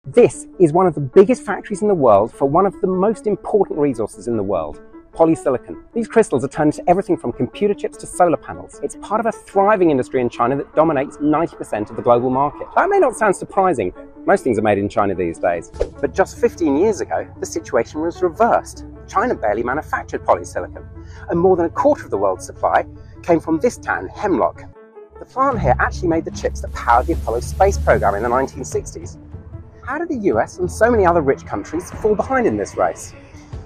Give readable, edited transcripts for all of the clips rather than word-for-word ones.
This is one of the biggest factories in the world for one of the most important resources in the world, polysilicon. These crystals are turned into everything from computer chips to solar panels. It's part of a thriving industry in China that dominates 90% of the global market. That may not sound surprising. Most things are made in China these days. But just 15 years ago, the situation was reversed. China barely manufactured polysilicon, and more than a quarter of the world's supply came from this town, Hemlock. The plant here actually made the chips that powered the Apollo space program in the 1960s. How did the US and so many other rich countries fall behind in this race?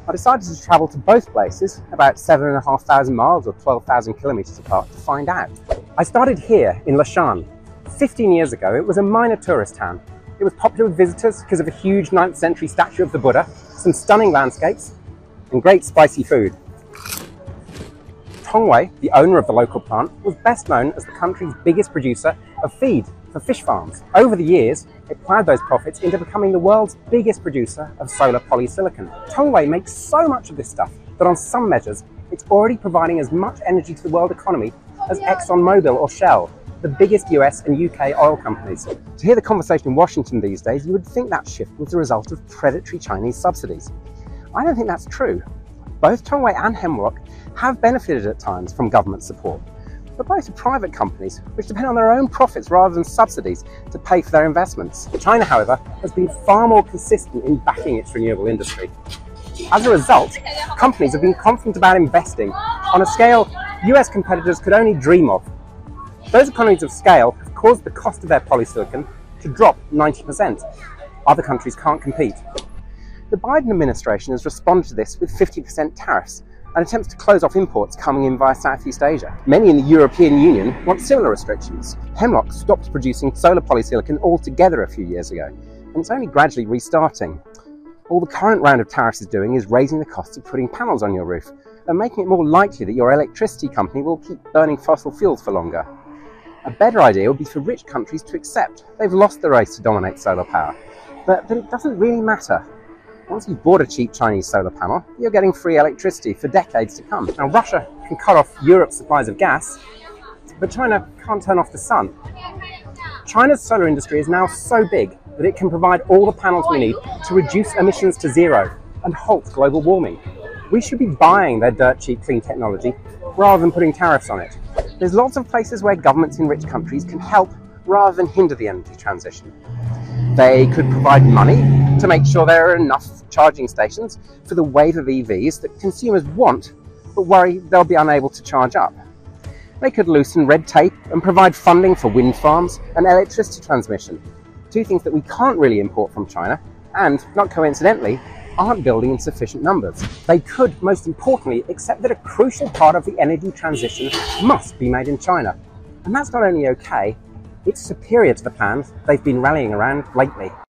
I decided to travel to both places, about 7,500 miles or 12,000 kilometers apart, to find out. I started here in Lashan. 15 years ago, it was a minor tourist town. It was popular with visitors because of a huge 9th century statue of the Buddha, some stunning landscapes, and great spicy food. Tongwei, the owner of the local plant, was best known as the country's biggest producer of feed for fish farms. Over the years, it plowed those profits into becoming the world's biggest producer of solar polysilicon. Tongwei makes so much of this stuff that on some measures, it's already providing as much energy to the world economy as ExxonMobil or Shell, the biggest US and UK oil companies. To hear the conversation in Washington these days, you would think that shift was the result of predatory Chinese subsidies. I don't think that's true. Both Tongwei and Hemlock have benefited at times from government support, but both are private companies which depend on their own profits rather than subsidies to pay for their investments. China, however, has been far more consistent in backing its renewable industry. As a result, companies have been confident about investing on a scale US competitors could only dream of. Those economies of scale have caused the cost of their polysilicon to drop 90%. Other countries can't compete. The Biden administration has responded to this with 50% tariffs and attempts to close off imports coming in via Southeast Asia. Many in the European Union want similar restrictions. Hemlock stopped producing solar polysilicon altogether a few years ago, and it's only gradually restarting. All the current round of tariffs is doing is raising the cost of putting panels on your roof and making it more likely that your electricity company will keep burning fossil fuels for longer. A better idea would be for rich countries to accept they've lost the race to dominate solar power, but that it doesn't really matter. Once you've bought a cheap Chinese solar panel, you're getting free electricity for decades to come. Now, Russia can cut off Europe's supplies of gas, but China can't turn off the sun. China's solar industry is now so big that it can provide all the panels we need to reduce emissions to zero and halt global warming. We should be buying their dirt cheap clean technology rather than putting tariffs on it. There's lots of places where governments in rich countries can help rather than hinder the energy transition. They could provide money to make sure there are enough charging stations for the wave of EVs that consumers want but worry they'll be unable to charge up. They could loosen red tape and provide funding for wind farms and electricity transmission, two things that we can't really import from China and, not coincidentally, aren't building in sufficient numbers. They could, most importantly, accept that a crucial part of the energy transition must be made in China. And that's not only okay, it's superior to the plans they've been rallying around lately.